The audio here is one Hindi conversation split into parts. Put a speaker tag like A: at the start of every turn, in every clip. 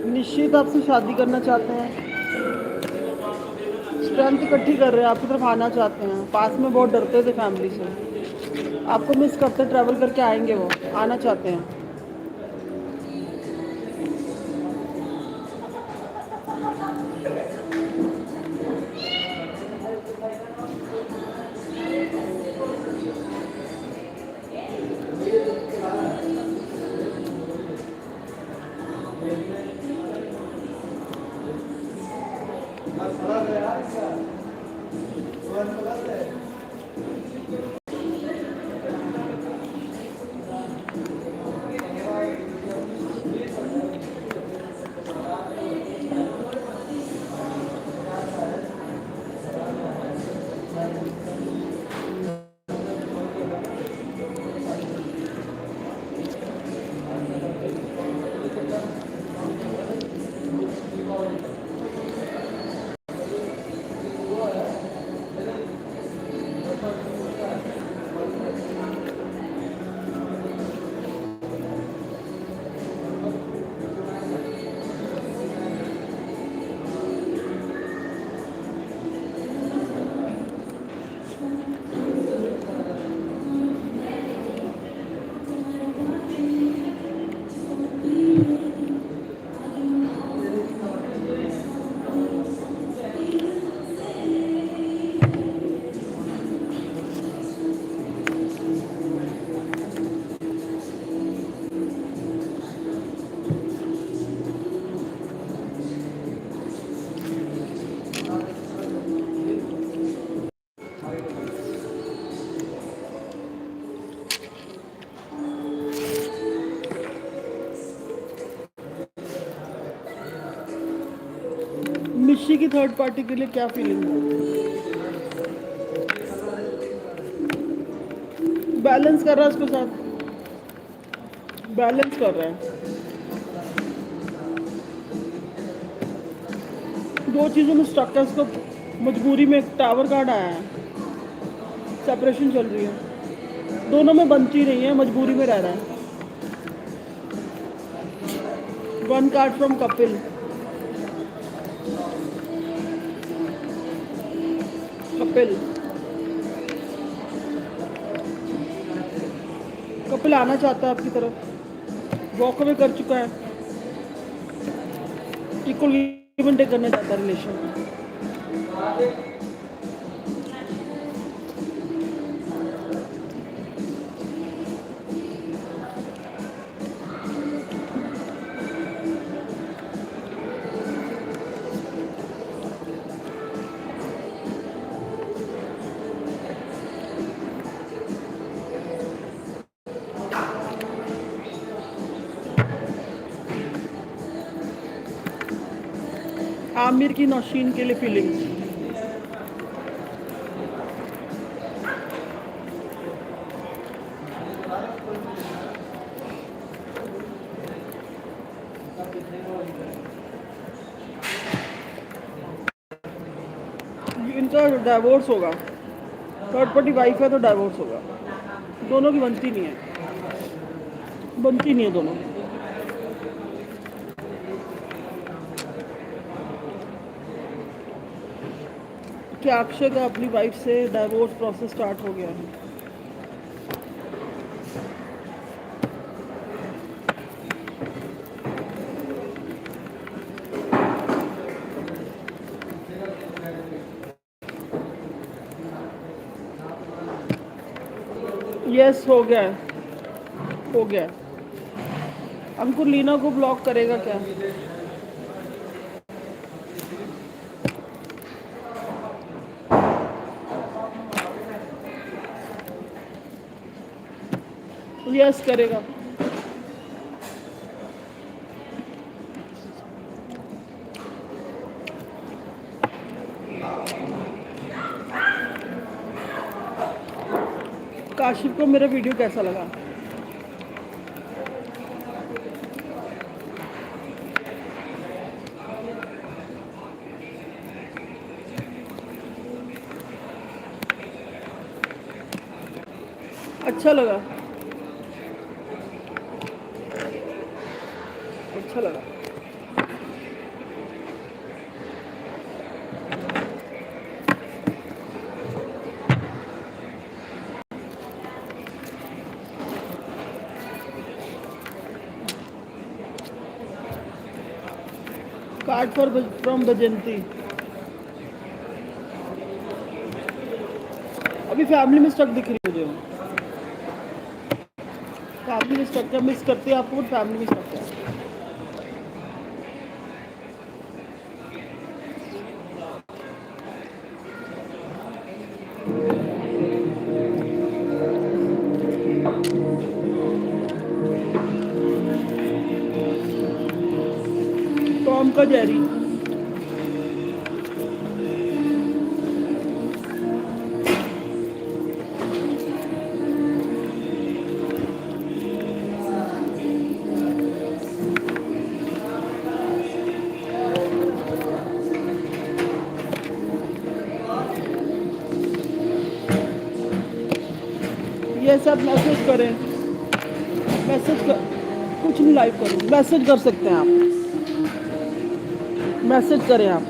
A: निश्चित आपसे शादी करना चाहते हैं, स्ट्रेंथ इकट्ठी कर रहे हैं, आपकी तरफ आना चाहते हैं। पास में बहुत डरते थे फैमिली से, आपको मिस करते, ट्रैवल करके आएंगे, वो आना चाहते हैं। निश्ची की थर्ड पार्टी के लिए क्या फीलिंग है? बैलेंस कर रहा है उसके साथ, बैलेंस कर रहा है। दो चीज़ों में स्टक है उसको, मजबूरी में टावर कार्ड आया है, सेपरेशन चल रही है, दोनों में बनती नहीं है, मजबूरी में रह रहा है। One card from Kapil, Kapil Kapil आना चाहता है आपकी तरफ, वॉक अवे कर चुका है, इक्वल गिव एंड टेक करना चाहता है रिलेशन। आमिर की नौशीन के लिए फीलिंग्स, इनका डाइवोर्स होगा, थर्ड पार्टी वाइफ है तो डाइवोर्स होगा। दोनों की बनती नहीं है, बनती नहीं है दोनों। क्या अक्षय का अपनी वाइफ से डाइवोर्स प्रोसेस स्टार्ट हो गया है? यस, हो गया है, हो गया है। अंकुर लीना को ब्लॉक करेगा क्या? यस करेगा। काशिफ को मेरा वीडियो कैसा लगा? अच्छा लगा। अच्छा लगा। कार्ड फॉर फ्रॉम बजंती। अभी फैमिली में स्टक दिख रही है मुझे। फैमिली में स्टक क्या मिस करती है आपको, फैमिली में स्टक है। टॉम का जेरी। ये सब मैसेज करें, मैसेज कर, कुछ नहीं लाइव करो, मैसेज कर सकते हैं आप, मैसेज करें आप।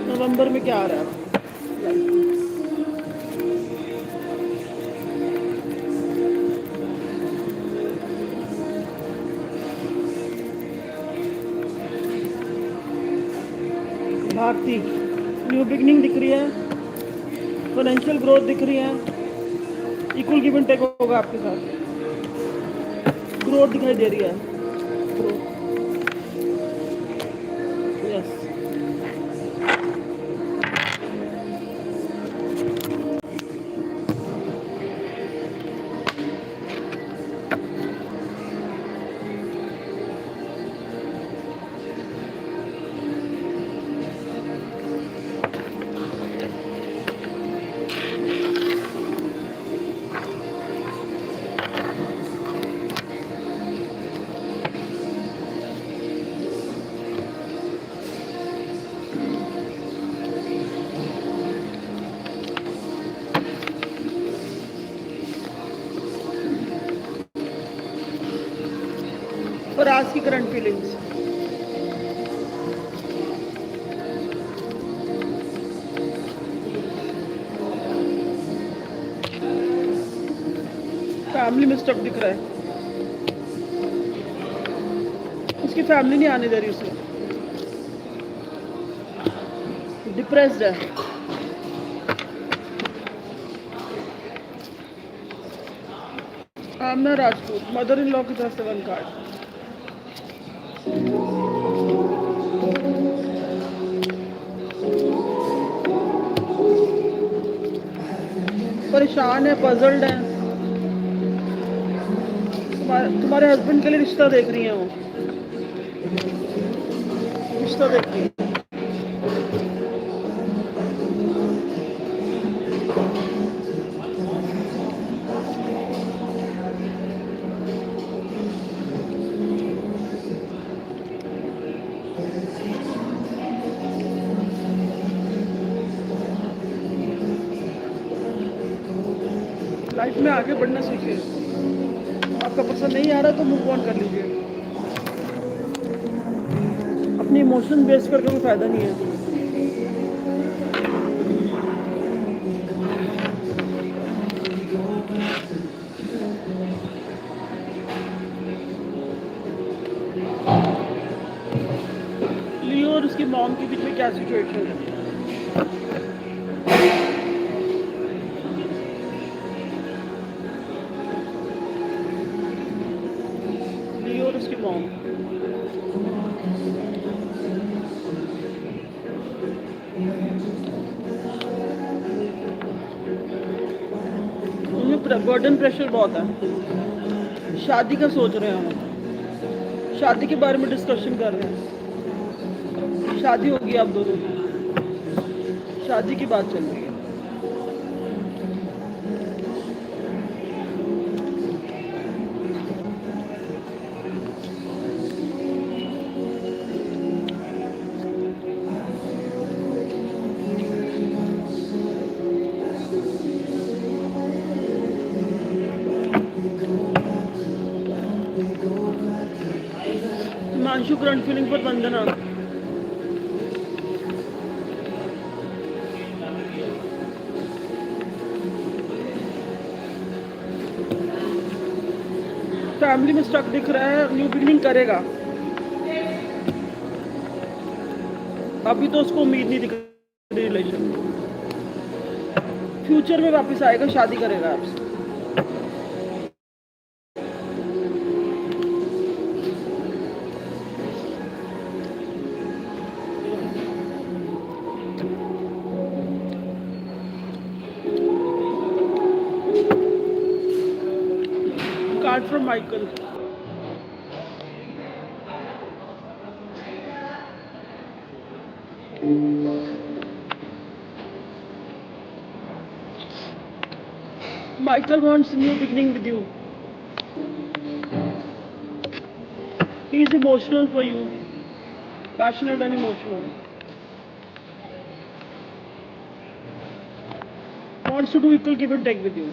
A: नवंबर में क्या आ रहा है? भारती न्यू बिगनिंग दिख रही है, फाइनेंशियल ग्रोथ दिख रही है, इक्वल गिव एंड टेक होगा आपके साथ, ग्रोथ दिखाई दे रही है, ग्रोथ। यस, और आज की करंट फीलिंग्स। फैमिली में स्टक दिख रहा है, उसकी फैमिली नहीं आने दे रही उसे, डिप्रेस्ड है। आमना राजपूत, मदर इन लॉ की तरफ से 1 कार्ड। परेशान है, पजल्ड है, तुम्हारे हस्बैंड के लिए रिश्ता देख रही है वो, रिश्ता देख रही है। लाइफ में आगे बढ़ना सीखिए, आपका पर्सन नहीं आ रहा तो मूव ऑन कर लीजिए, अपनी इमोशन बेस करके कोई फायदा नहीं है। लियो और उसकी मॉम के बीच में क्या सिचुएशन है? लियो और उसकी मॉम। उनमें बर्डन प्रेशर बहुत है। शादी का सोच रहे हैं हम, शादी के बारे में डिस्कशन कर रहे हैं। शादी होगी आप दोनों की, शादी की बात चल रही है। हिमांशु करंट फीलिंग पर वंदना। फैमिली में स्टक दिख रहा है, न्यू बिगनिंग करेगा। अभी तो उसको उम्मीद नहीं दिख रही रिलेशन। फ्यूचर में वापस आएगा, शादी करेगा आपसे। Card from Michael. Michael wants a new beginning with you. He is emotional for you, passionate and emotional. Wants to do equal give and take with you.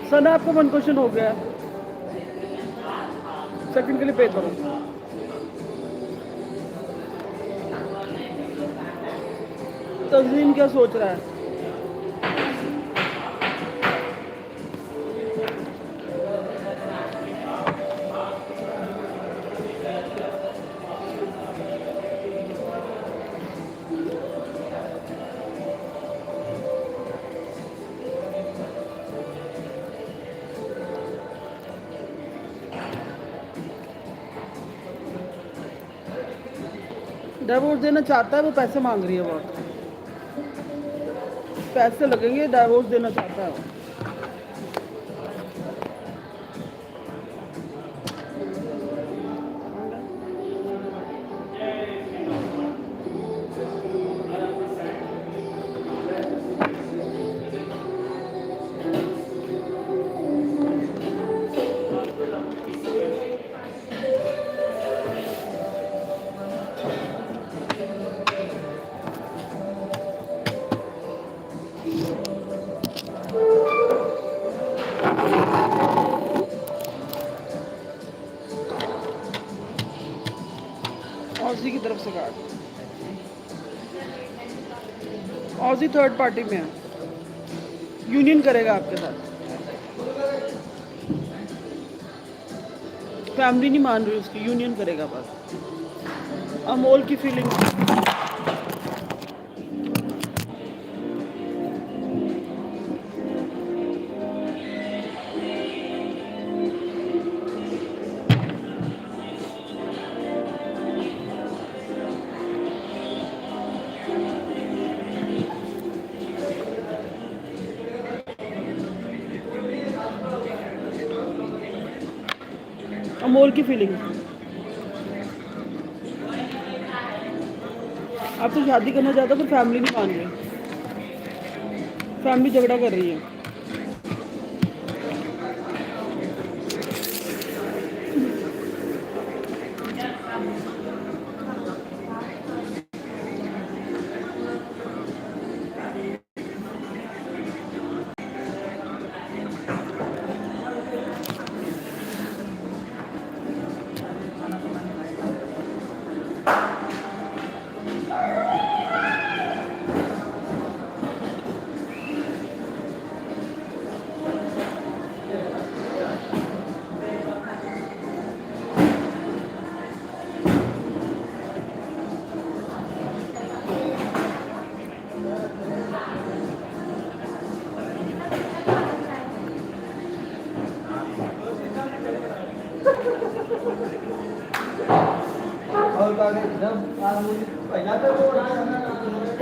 A: Sir आपका 1 क्वेश्चन हो गया, सेकंड के लिए पे करो। तस्लीम क्या सोच रहा है? डाइवोर्स देना चाहता है, वो पैसे मांग रही है, बहुत पैसे लगेंगे, डाइवोर्स देना चाहता है वो। ऑजी की तरफ से कार्ड, ऑजी थर्ड पार्टी में है, यूनियन करेगा आपके साथ, फैमिली नहीं मान रही उसकी, यूनियन करेगा बस। अमोल की फीलिंग, अमोल की फीलिंग, आप तो शादी करना चाहते हो पर फैमिली नहीं मान रही, फैमिली झगड़ा कर रही है।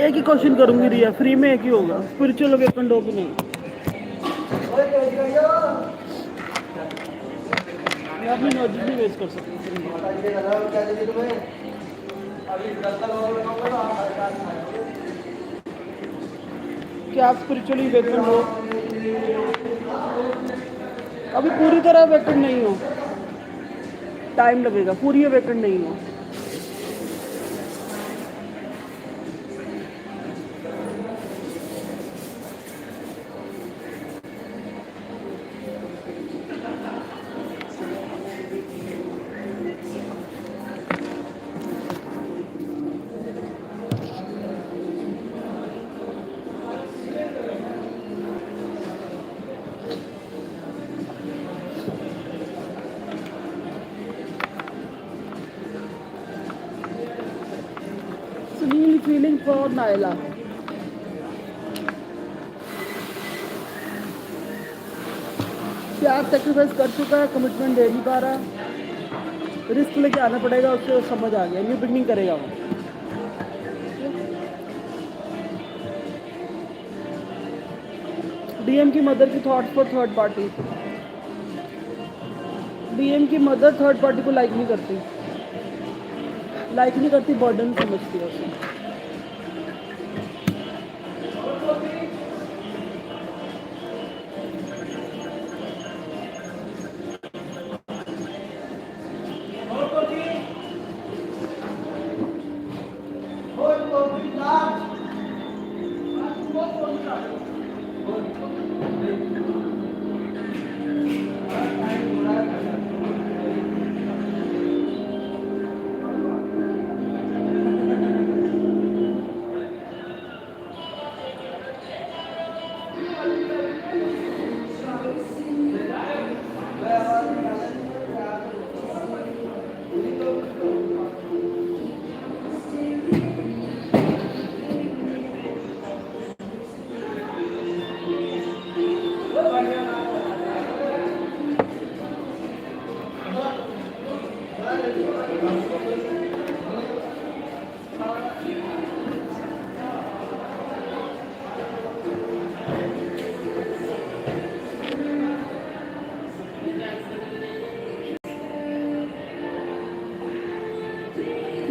A: एक ही क्वेश्चन करूंगी रिया, फ्री में एक ही होगा, स्पिरिचुअल अवेकन हो कि नहीं, मैं अपनी एनर्जी भी वेस्ट कर सकती हूँ। कि आप स्पिरिचुअली वेकन हो, अभी पूरी तरह वेकन नहीं हो, टाइम लगेगा, पूरी वेकन नहीं हो। Sunil feeling for Naila. प्यार सेक्रीफाइस कर चुका है, कमिटमेंट दे नहीं पा रहा, रिस्क लेके आना पड़ेगा, उससे समझ आ गया, न्यू बिगनिंग करेगा वो। डीएम की मदर की thoughts for third party. DM की मदर थर्ड पार्टी को लाइक नहीं करती, बर्डन समझती है उसे।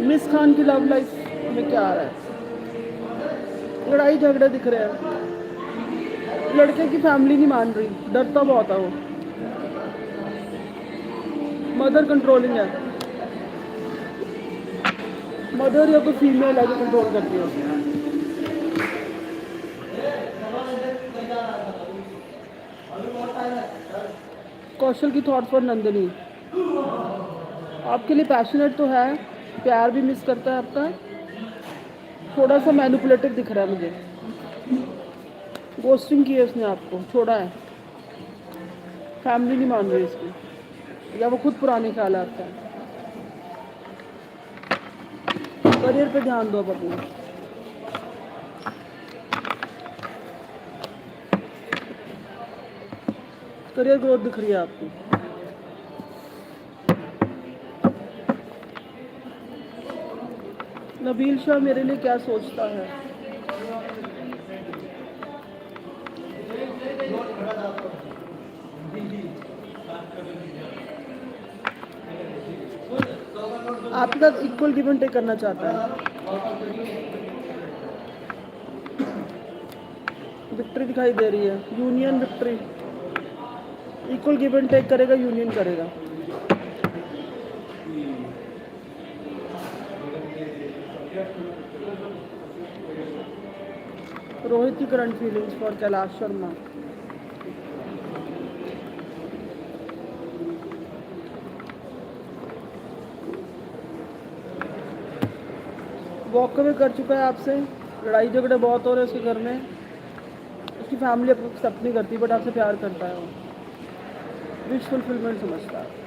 A: मिस खान की लव लाइफ में क्या आ रहा है? लड़ाई झगड़े दिख रहे हैं, लड़के की फैमिली नहीं मान रही, डरता बहुत है वो, मदर कंट्रोलिंग है, मदर या तो फीमेल है जो कंट्रोल करती है। कौशल की थॉट फॉर नंदिनी। आपके लिए पैशनेट तो है, प्यार भी मिस करता है आपका, थोड़ा सा मैनिपुलेटिव दिख रहा है मुझे, गोस्टिंग की है उसने, आपको छोड़ा है, फैमिली नहीं मान रही इसकी, या वो खुद पुराने ख्याल आता है। करियर पे ध्यान दो अब अपना। करियर ग्रोथ दिख रही है आपको। नबील शाह मेरे लिए क्या सोचता है? आपके साथ इक्वल गिव एंड टेक करना चाहता है, विक्ट्री दिखाई दे रही है, union victory, equal give and take करेगा, यूनियन करेगा। रोहित की current feelings for Kailash Sharma. Walk away कर चुका है आपसे, लड़ाई झगड़े बहुत हो रहे हैं उसके घर में, उसकी फैमिली एक्सेप्ट नहीं करती, बट आपसे प्यार करता है वो, विश फुलफिलमेंट समझता है।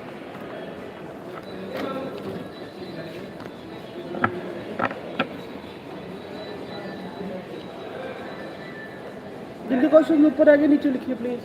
A: जिनके क्वेश्चन ऊपर आगे नीचे लिखिए please.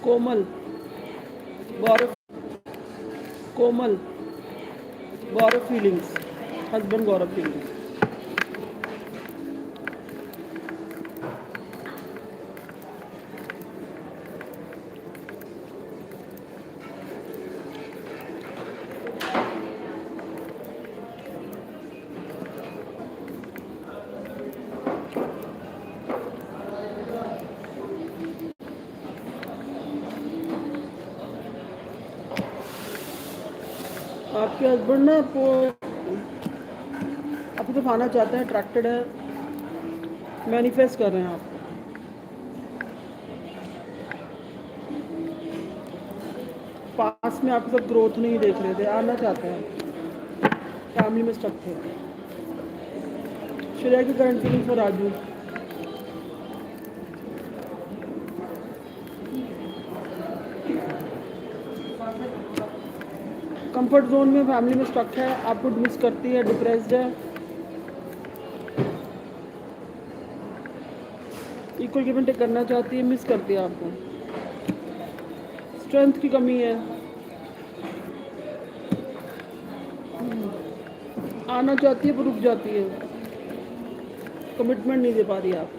A: Komal, Gaurav, Komal, Gaurav feelings, husband Gaurav feelings. आपके हस्बैंड ना आपको तो खाना चाहते हैं, अट्रैक्टेड है, मैनिफेस्ट कर रहे हैं आप। पास में आपके साथ ग्रोथ नहीं देख रहे थे, आना चाहते हैं, फैमिली में स्टक थे। श्रेया की current feeling for Raju, comfort zone में फैमिली में स्टक है, आपको मिस करती है, डिप्रेस्ड है, इक्वल गिव एंड टेक करना चाहती है, मिस करती है आपको, स्ट्रेंथ की कमी है, आना चाहती है पर रुक जाती है, कमिटमेंट नहीं दे पा रही आप।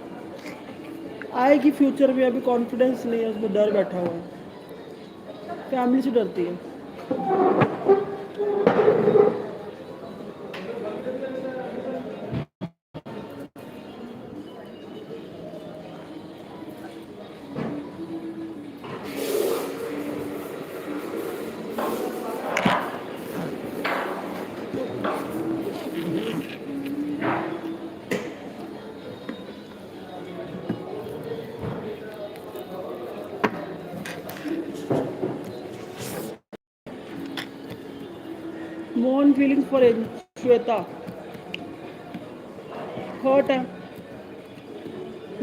A: आएगी फ्यूचर में, अभी कॉन्फिडेंस नहीं है, उसमें डर बैठा हुआ है, फैमिली से डरती है। Mohan feelings for Shweta, hurt है,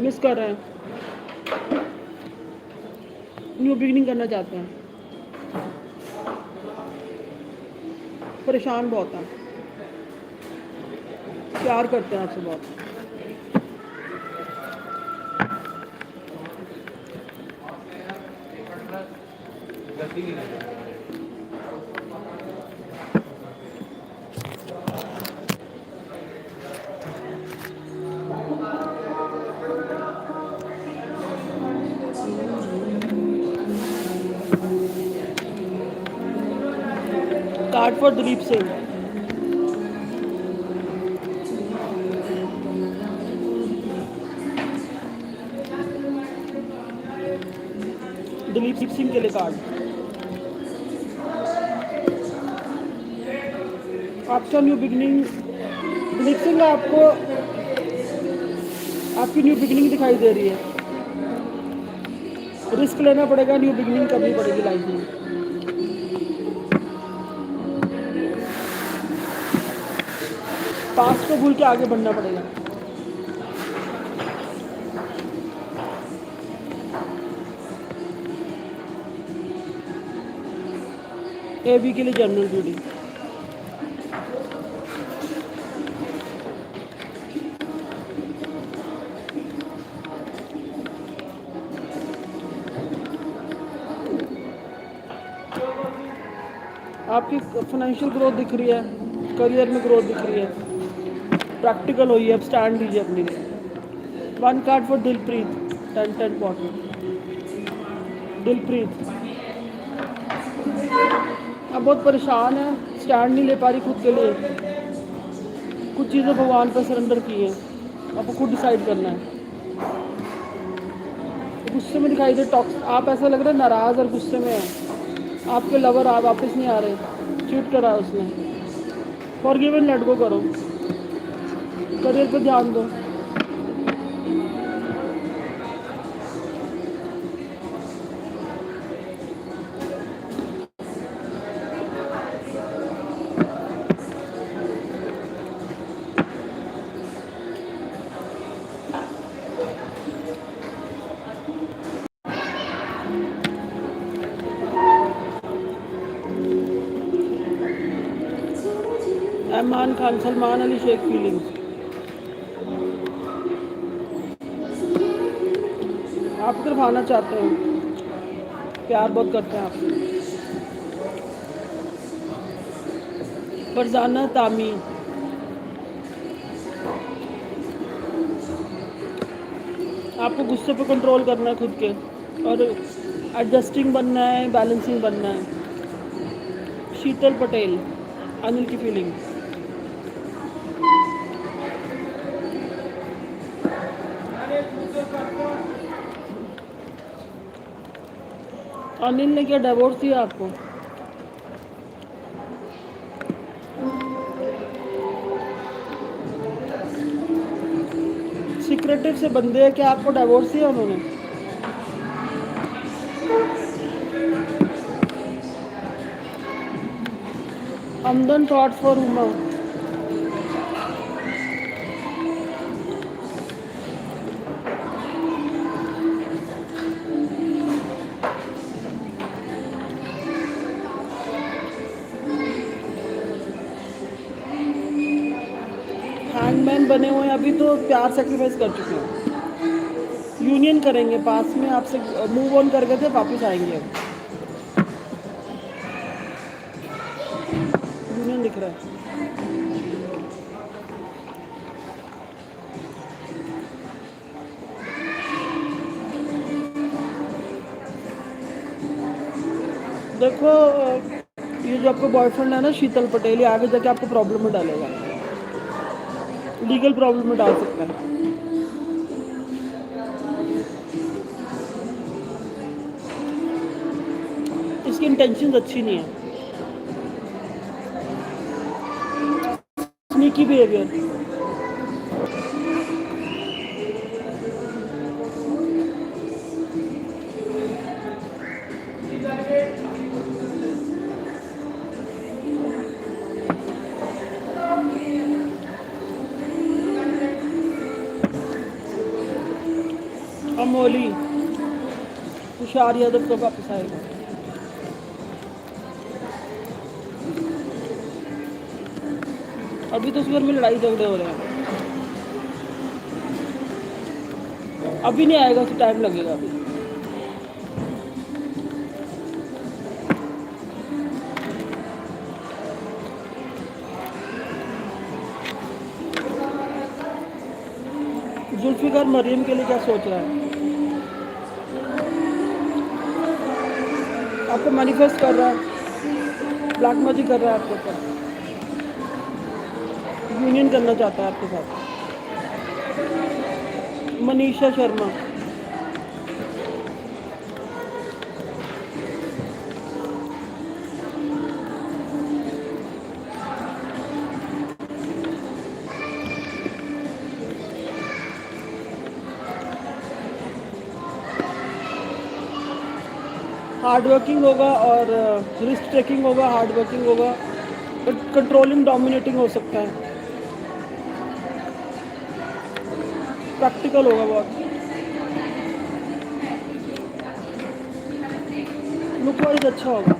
A: मिस कर रहे हैं, न्यू बिगिनिंग करना चाहते हैं, परेशान बहुत है, प्यार करते हैं आपसे बहुत। कार्ड फॉर दिलीप सिंह, दिलीप सिंह के लिए कार्ड। आपका न्यू बिगिनिंग, दिलीप सिंह आपको आपकी न्यू बिगिनिंग दिखाई दे रही है, रिस्क लेना पड़ेगा, न्यू बिगिनिंग करनी पड़ेगी लाइफ में। पास्ट को भूल के आगे बढ़ना पड़ेगा। एबी के लिए जनरल रीडिंग, आपकी फाइनेंशियल ग्रोथ दिख रही है, करियर में ग्रोथ दिख रही है, प्रैक्टिकल हुई है, अब स्टैंड लीजिए अपने लिए। One card for Dilpreet, 10 point. Dilpreet अब बहुत परेशान है, स्टैंड नहीं ले पा रही खुद के लिए, कुछ चीज़ें भगवान पर सरेंडर की है, आपको खुद डिसाइड करना है। गुस्से में दिखाई दे टॉक्स, आप ऐसा लग रहा है नाराज़ और गुस्से में है, आपके लवर आप वापस नहीं आ रहे, चीट करा है उसने, फॉरगिव एंड लेट गो करो, करियर पे ध्यान दो। इमरान खान, सलमान अली शेख फीलिंग्स, आप तरफ आना चाहते हैं, प्यार बहुत करते हैं आपसे। फरजाना तामी, आपको गुस्से पे कंट्रोल करना है खुद के, और एडजस्टिंग बनना है, बैलेंसिंग बनना है। शीतल पटेल, अनिल की फीलिंग। अनिल ने क्या डिवोर्स दिया आपको? सीक्रेटिव से बंदे हैं, क्या आपको डिवोर्स दिया उन्होंने? अमदन थॉट्स फॉर हुमा। हैंगमैन बने हुए हैं, अभी तो प्यार सेक्रीफाइस कर चुके हैं। यूनियन करेंगे, पास में आपसे मूव ऑन कर गए थे, वापस आएंगे अब। यूनियन दिख रहा है। देखो ये जो आपका बॉयफ्रेंड है ना शीतल पटेल, ये आगे जाके आपको प्रॉब्लम में डालेगा, लीगल प्रॉब्लम में डाल सकता है। इसकी इंटेंशन अच्छी नहीं है। Sneaky behaviour. अमोली, तुषार यादव कब वापस आएगा? अभी तो उस घर में लड़ाई झगड़े हो रहे हैं, अभी नहीं आएगा, तो टाइम लगेगा अभी। जुल्फिकार मरियम के लिए क्या सोच रहा है? आपको मैनिफेस्ट कर रहा है, ब्लैक मैजिक कर रहा है आपके ऊपर, यूनियन करना चाहता है आपके साथ। मनीषा शर्मा, हार्ड वर्किंग होगा और रिस्क टेकिंग होगा, हार्ड वर्किंग होगा, बट कंट्रोलिंग डोमिनेटिंग हो सकता है, प्रैक्टिकल होगा बहुत, लुक वाइज अच्छा होगा।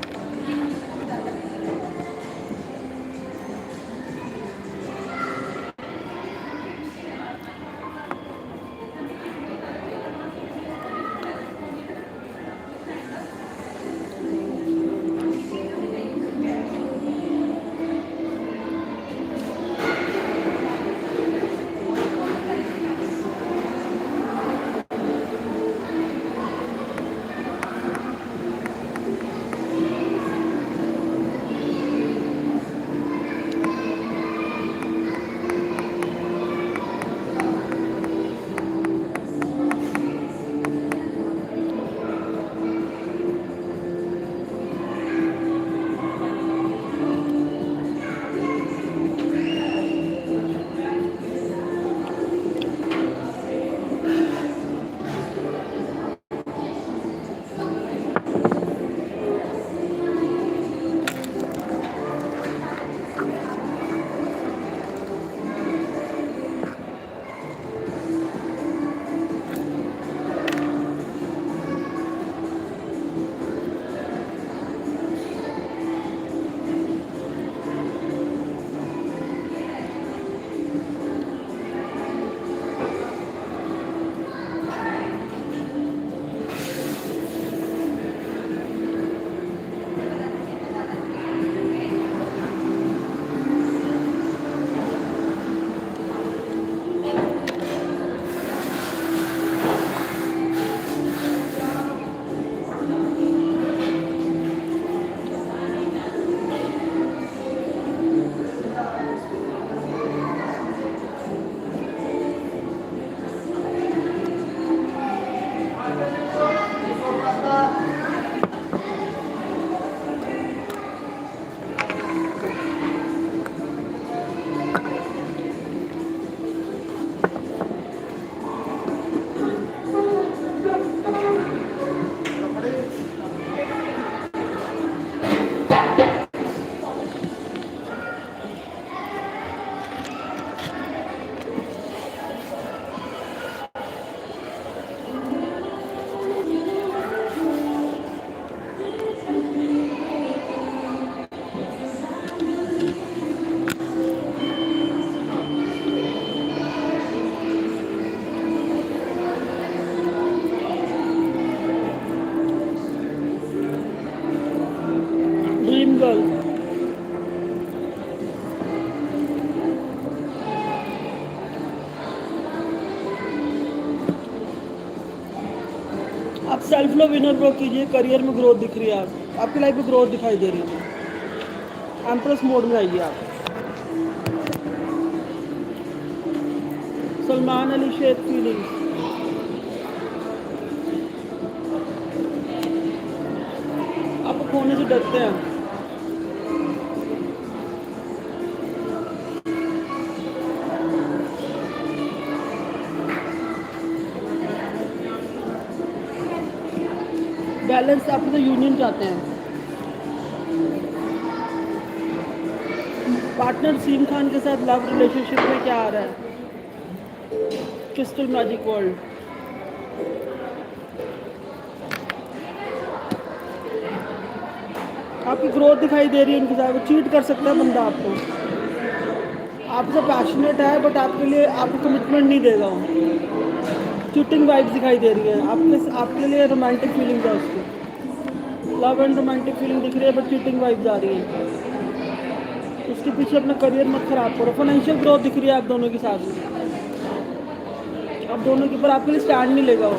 A: सेल्फ लव इनर वर्क कीजिए, करियर में ग्रोथ दिख रही है, आपकी लाइफ में ग्रोथ दिखाई दे रही है। एम्प्रेस मोड में आइए आप। सलमान अली शेख फीलिंग्स, आप खोने से डरते हैं। बैलेंस, आप तो यूनियन चाहते हैं। पार्टनर सीम खान के साथ लव रिलेशनशिप में क्या आ रहा है? क्रिस्टल मैजिक वर्ल्ड, आपकी ग्रोथ दिखाई दे रही है उनके साथ। चीट कर सकता है बंदा आपको, आपसे पैशनेट है बट आपके लिए आपको कमिटमेंट नहीं देगा वो। चीटिंग वाइब्स दिखाई दे रही है आपके लिए। रोमांटिक फीलिंग्स है उसकी, लव एंड रोमांटिक फीलिंग दिख रही है बट चीटिंग वाइब्स आ रही है। उसके पीछे अपना करियर मत खराब करो। फाइनेंशियल ग्रोथ दिख रही है आप दोनों के साथ में, आप दोनों के ऊपर आपके लिए स्टैंड नहीं लेगा वो।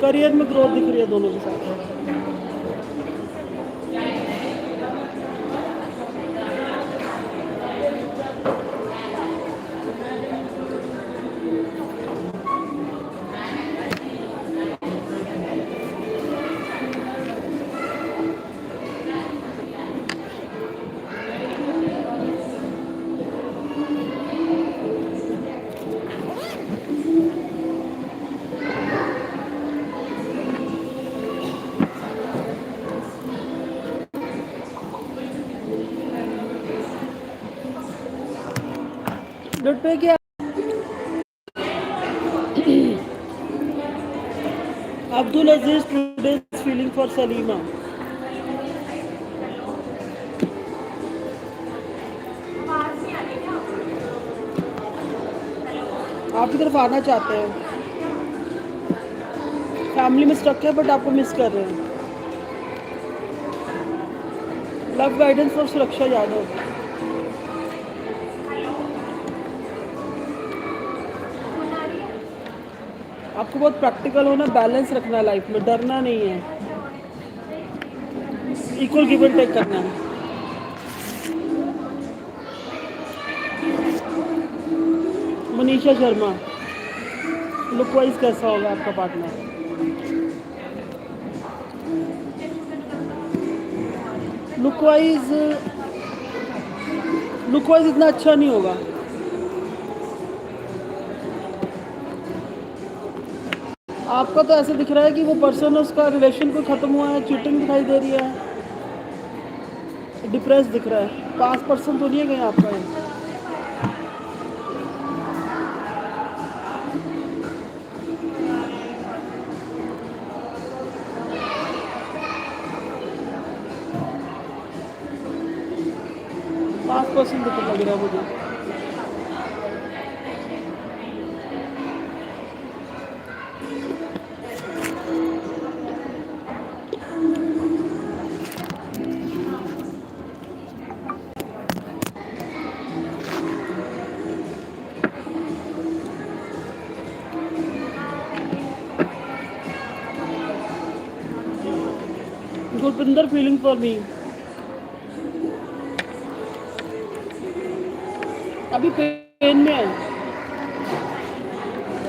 A: करियर में ग्रोथ दिख रही है दोनों के साथ। पे क्या अब्दुल अजीज टुडेज फीलिंग फॉर सलीमा। आपकी तरफ आना चाहते हैं, फैमिली में स्टक है बट आपको मिस कर रहे हैं। लव गाइडेंस फॉर सुरक्षा यादव। आपको बहुत प्रैक्टिकल होना, बैलेंस रखना है लाइफ में, डरना नहीं है, इक्वल गिव एंड टेक करना है। मनीषा शर्मा, लुक वाइज कैसा होगा आपका पार्टनर? लुक वाइज इतना अच्छा नहीं होगा। आपका तो ऐसे दिख रहा है कि वो पर्सन, उसका रिलेशन को ख़त्म हुआ है, चीटिंग दिखाई दे रही है, डिप्रेस दिख रहा है। 5% तो नहीं है कहीं आपका ये। % दिख लग रहा है मुझे। Gurpinder feeling for me. अभी पेन में है,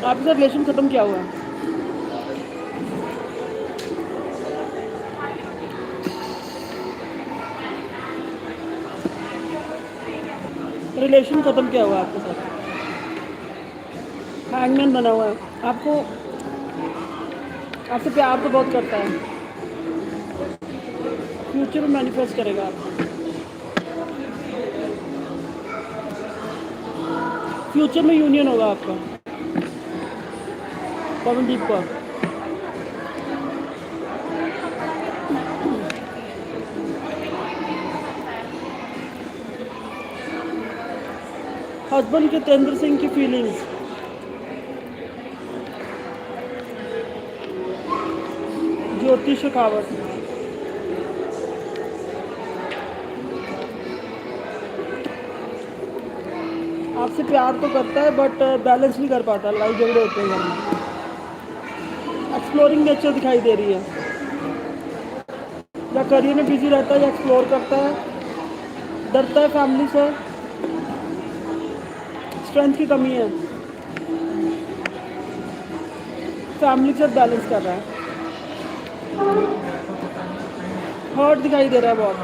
A: आपके साथ रिलेशन खत्म क्या हुआ? रिलेशन खत्म क्या हुआ आपके साथ? हैंगमैन बना हुआ है। आपको आपसे प्यार तो बहुत करता है, फ्यूचर में मैनिफेस्ट करेगा आपको। फ्यूचर में यूनियन होगा आपका पवनदीप का। हस्बैंड के तेंद्र सिंह की फीलिंग्स। ज्योति शेखावत, आपसे प्यार तो करता है बट बैलेंस नहीं कर पाता, लड़ाई झगड़े होते हैं घर में। एक्सप्लोरिंग नेचर दिखाई दे रही है, या करियर में बिजी रहता है या एक्सप्लोर करता है, डरता है फैमिली से, स्ट्रेंथ की कमी है, फैमिली के साथ बैलेंस कर रहा है, हर्ट दिखाई दे रहा है बहुत,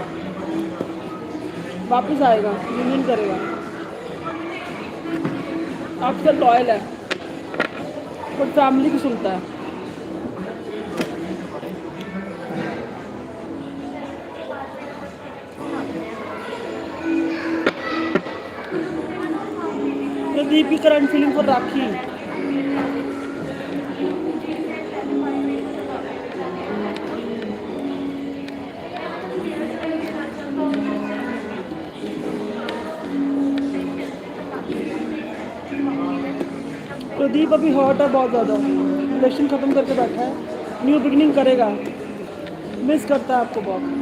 A: वापस आएगा, यूनियन करेगा, आपसे लॉयल है बट फैमिली की सुनता है। प्रदीप की करंट फीलिंग फॉर राखी, प्रदीप अभी हर्ट है बहुत ज़्यादा, रिलेशन ख़त्म करके बैठा है, न्यू बिगनिंग करेगा, मिस करता है आपको बहुत।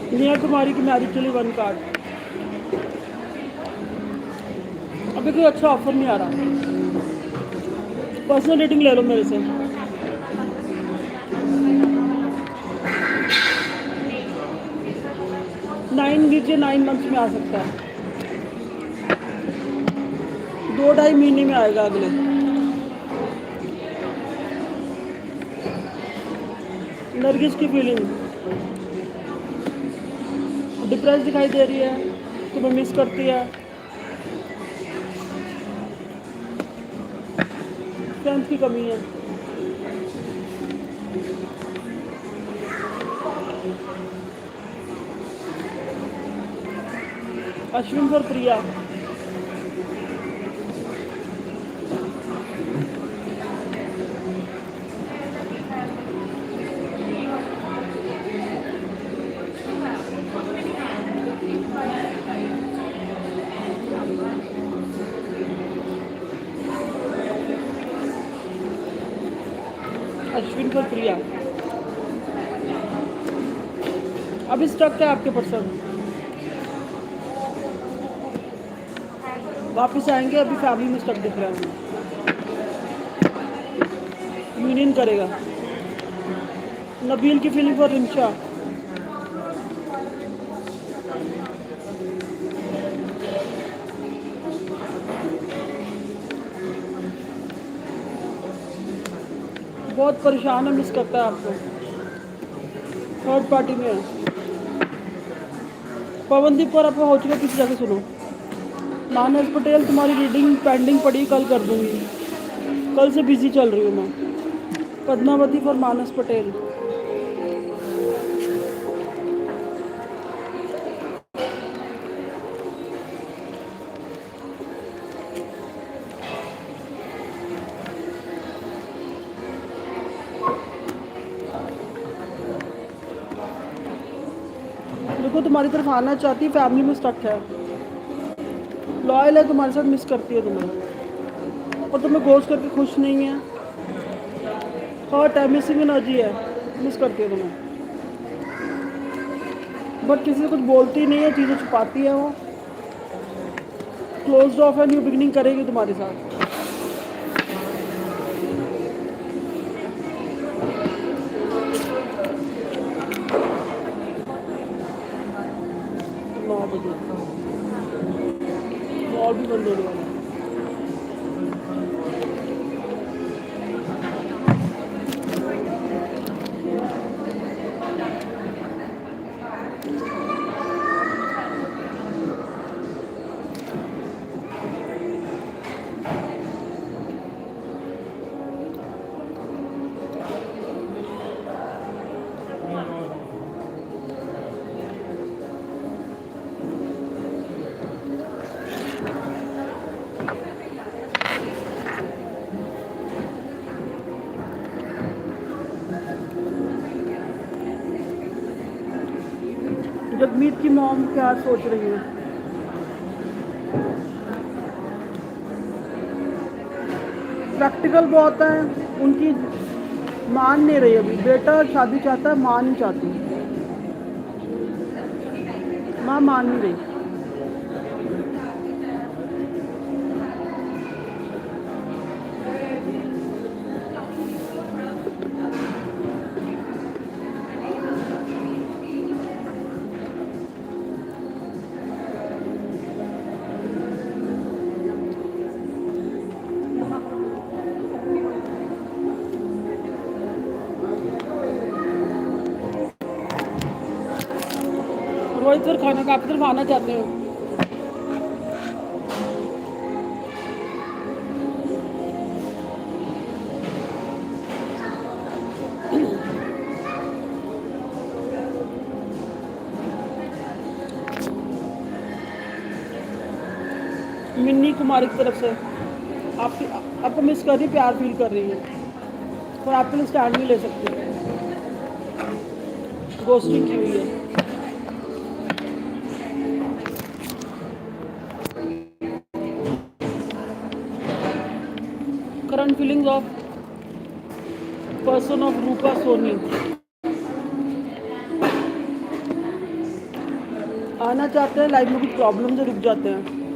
A: नेहा कुमारी की मैरिज के लिए 1 कार्ड, अभी कोई अच्छा ऑफर नहीं आ रहा, पर्सनल रेटिंग ले लो मेरे से। 9 वीक या 9 मंथ्स में आ सकता है, 2-2.5 महीने में आएगा अगले। नरगिस की फीलिंग डिप्रेस दिखाई दे रही है, तुम्हें मिस करती है, स्ट्रेंथ की कमी है, अश्विन और प्रिया, अश्विन और प्रिया अभी स्टक है आपके पर्सन, वापस आएंगे, अभी फैमिली में स्टक दिख रहा है, यूनियन करेगा। नबील की फीलिंग फॉर रिंशा, बहुत परेशान है, मिस करता है आपको, थर्ड पार्टी में है। पवनदीप पर आपका हो चुका, किसी जगह सुनो। मानस पटेल तुम्हारी रीडिंग पेंडिंग पड़ी, कल कर दूंगी, कल से बिजी चल रही हूँ मैं। पद्मावती फॉर मानस पटेल, देखो तुम्हारी तरफ आना चाहती, फैमिली में स्टक है, लॉयल है तुम्हारे साथ, मिस करती है तुम्हें और तुम्हें घोष करके खुश नहीं है, हर्ट है, मिसिंग एनर्जी है, मिस करती है तुम्हें, बट किसी से कुछ बोलती नहीं है, चीज़ें छुपाती है वो, क्लोज्ड ऑफ है, न्यू बिगिनिंग करेगी तुम्हारे साथ। और भी बंद होने वाला है। मीत की मॉम क्या सोच रही है? प्रैक्टिकल बहुत है उनकी, मान नहीं रही अभी। बेटा शादी चाहता है, माँ नहीं चाहती। माँ मान नहीं रही। रोहित सर खाना का आपकी तरफ आना चाहते हो? मिन्नी कुमारी की तरफ से आपको मिस कर रही, प्यार फील कर रही है और आपके लिए स्टैंड नहीं ले सकती, गोस्टिंग की हुई है। Current feelings of person of Rupa Soni. आना चाहते हैं, लाइफ में कुछ प्रॉब्लम से रुक जाते हैं।